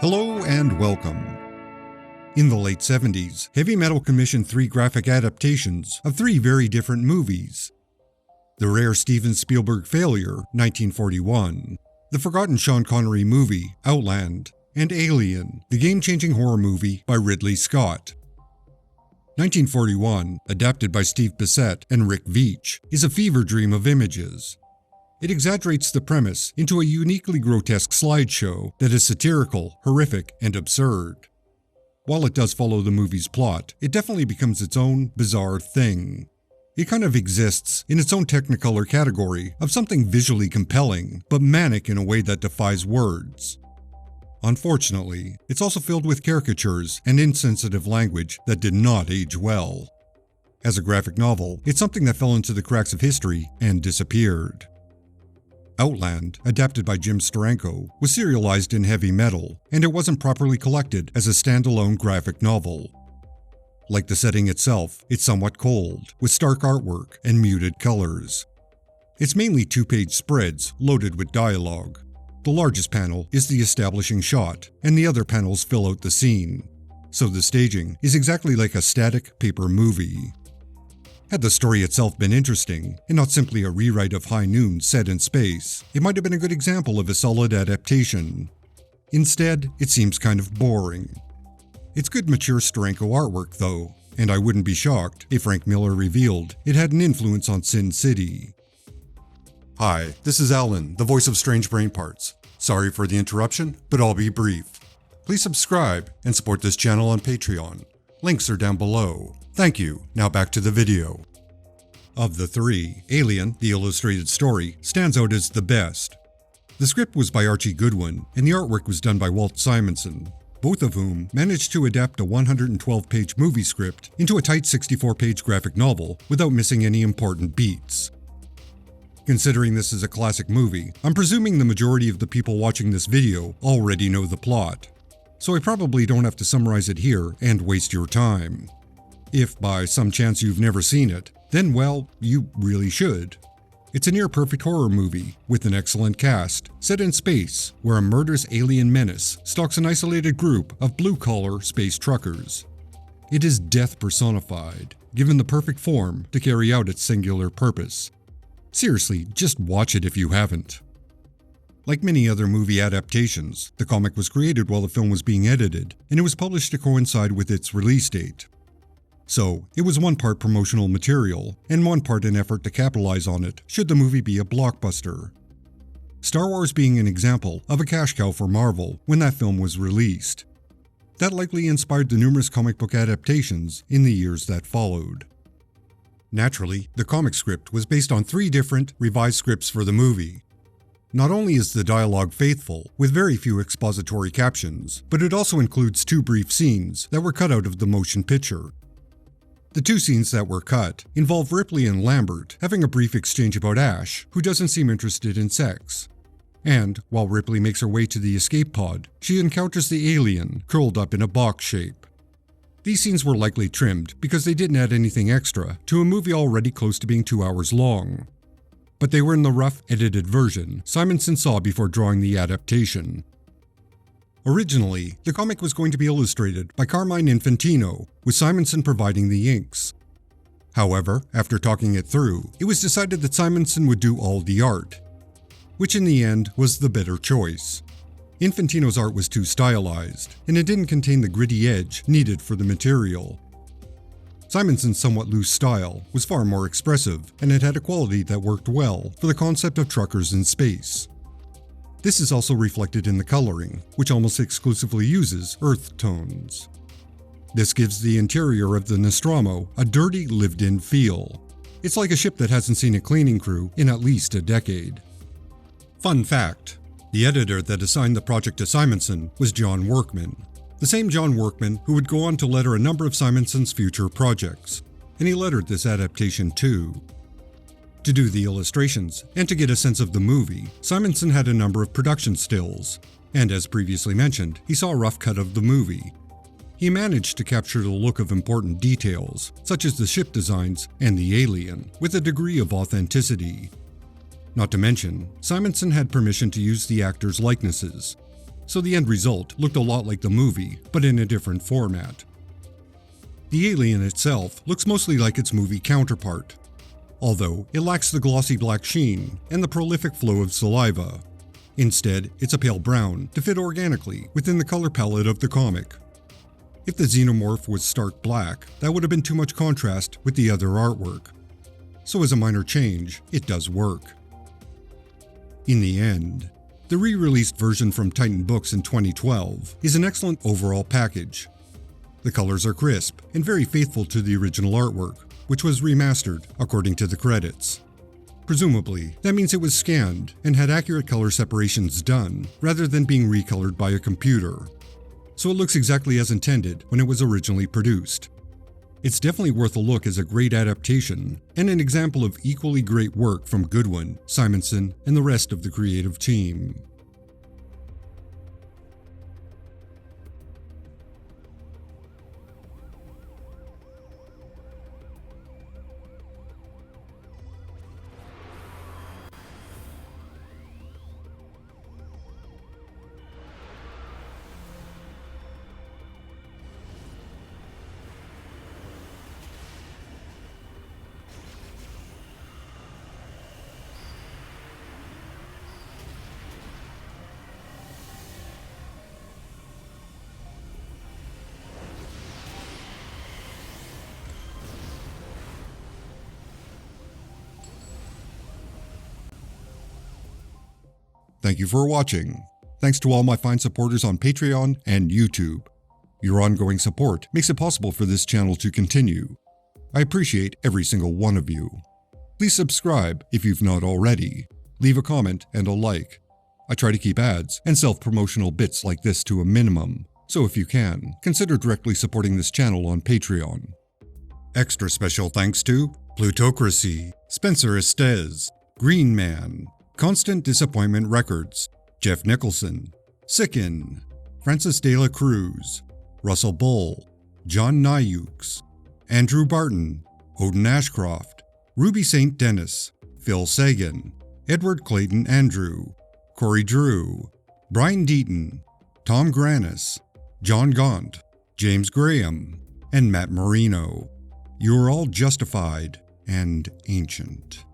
Hello and welcome. In the late 70s, Heavy Metal commissioned 3 graphic adaptations of 3 very different movies. The rare Steven Spielberg failure, 1941, the forgotten Sean Connery movie, Outland, and Alien, the game-changing horror movie by Ridley Scott. 1941, adapted by Steve Bissette and Rick Veitch, is a fever dream of images. It exaggerates the premise into a uniquely grotesque slideshow that is satirical, horrific, and absurd. While it does follow the movie's plot, it definitely becomes its own bizarre thing. It kind of exists in its own Technicolor category of something visually compelling, but manic in a way that defies words. Unfortunately, it's also filled with caricatures and insensitive language that did not age well. As a graphic novel, it's something that fell into the cracks of history and disappeared. Outland, adapted by Jim Steranko, was serialized in Heavy Metal, and it wasn't properly collected as a standalone graphic novel. Like the setting itself, it's somewhat cold, with stark artwork and muted colors. It's mainly 2-page spreads loaded with dialogue. The largest panel is the establishing shot, and the other panels fill out the scene. So the staging is exactly like a static paper movie. Had the story itself been interesting, and not simply a rewrite of High Noon set in space, it might have been a good example of a solid adaptation. Instead, it seems kind of boring. It's good mature Steranko artwork though, and I wouldn't be shocked if Frank Miller revealed it had an influence on Sin City. Hi, this is Alan, the voice of Strange Brain Parts. Sorry for the interruption, but I'll be brief. Please subscribe and support this channel on Patreon. Links are down below. Thank you. Now back to the video. Of the 3, Alien, the illustrated story, stands out as the best. The script was by Archie Goodwin, and the artwork was done by Walt Simonson, both of whom managed to adapt a 112-page movie script into a tight 64-page graphic novel without missing any important beats. Considering this is a classic movie, I'm presuming the majority of the people watching this video already know the plot, so I probably don't have to summarize it here and waste your time. If by some chance you've never seen it, then well, you really should. It's a near-perfect horror movie with an excellent cast, set in space, where a murderous alien menace stalks an isolated group of blue-collar space truckers. It is death personified, given the perfect form to carry out its singular purpose. Seriously, just watch it if you haven't. Like many other movie adaptations, the comic was created while the film was being edited, and it was published to coincide with its release date. So, it was one part promotional material, and one part an effort to capitalize on it should the movie be a blockbuster. Star Wars being an example of a cash cow for Marvel when that film was released. That likely inspired the numerous comic book adaptations in the years that followed. Naturally, the comic script was based on 3 different, revised scripts for the movie. Not only is the dialogue faithful, with very few expository captions, but it also includes 2 brief scenes that were cut out of the motion picture. The 2 scenes that were cut involve Ripley and Lambert having a brief exchange about Ash, who doesn't seem interested in sex. And, while Ripley makes her way to the escape pod, she encounters the alien curled up in a box shape. These scenes were likely trimmed because they didn't add anything extra to a movie already close to being 2 hours long. But they were in the rough, edited version Simonson saw before drawing the adaptation. Originally, the comic was going to be illustrated by Carmine Infantino, with Simonson providing the inks. However, after talking it through, it was decided that Simonson would do all the art, which in the end was the better choice. Infantino's art was too stylized, and it didn't contain the gritty edge needed for the material. Simonson's somewhat loose style was far more expressive, and it had a quality that worked well for the concept of truckers in space. This is also reflected in the coloring, which almost exclusively uses earth tones. This gives the interior of the Nostromo a dirty, lived-in feel. It's like a ship that hasn't seen a cleaning crew in at least a decade. Fun fact: the editor that assigned the project to Simonson was John Workman, the same John Workman who would go on to letter a number of Simonson's future projects, and he lettered this adaptation too. To do the illustrations, and to get a sense of the movie, Simonson had a number of production stills, and as previously mentioned, he saw a rough cut of the movie. He managed to capture the look of important details, such as the ship designs and the alien, with a degree of authenticity. Not to mention, Simonson had permission to use the actors' likenesses. so the end result looked a lot like the movie, but in a different format. The alien itself looks mostly like its movie counterpart, although it lacks the glossy black sheen and the prolific flow of saliva. Instead, it's a pale brown to fit organically within the color palette of the comic. If the Xenomorph was stark black, that would have been too much contrast with the other artwork. So as a minor change, it does work. In the end, the re-released version from Titan Books in 2012 is an excellent overall package. The colors are crisp and very faithful to the original artwork, which was remastered according to the credits. Presumably, that means it was scanned and had accurate color separations done, rather than being recolored by a computer. So it looks exactly as intended when it was originally produced. It's definitely worth a look as a great adaptation, and an example of equally great work from Goodwin, Simonson, and the rest of the creative team. Thank you for watching. Thanks to all my fine supporters on Patreon and YouTube. Your ongoing support makes it possible for this channel to continue. I appreciate every single one of you. Please subscribe if you've not already. Leave a comment and a like. I try to keep ads and self-promotional bits like this to a minimum, so if you can, consider directly supporting this channel on Patreon. Extra special thanks to Plutocracy, Spencer Estes, Green Man, Constant Disappointment Records, Jeff Nicholson, Sicken, Francis De La Cruz, Russell Bull, John Nyukes, Andrew Barton, Odin Ashcroft, Ruby St. Dennis, Phil Sagan, Edward Clayton Andrew, Corey Drew, Brian Deaton, Tom Granis, John Gaunt, James Graham, and Matt Marino. You are all justified and ancient.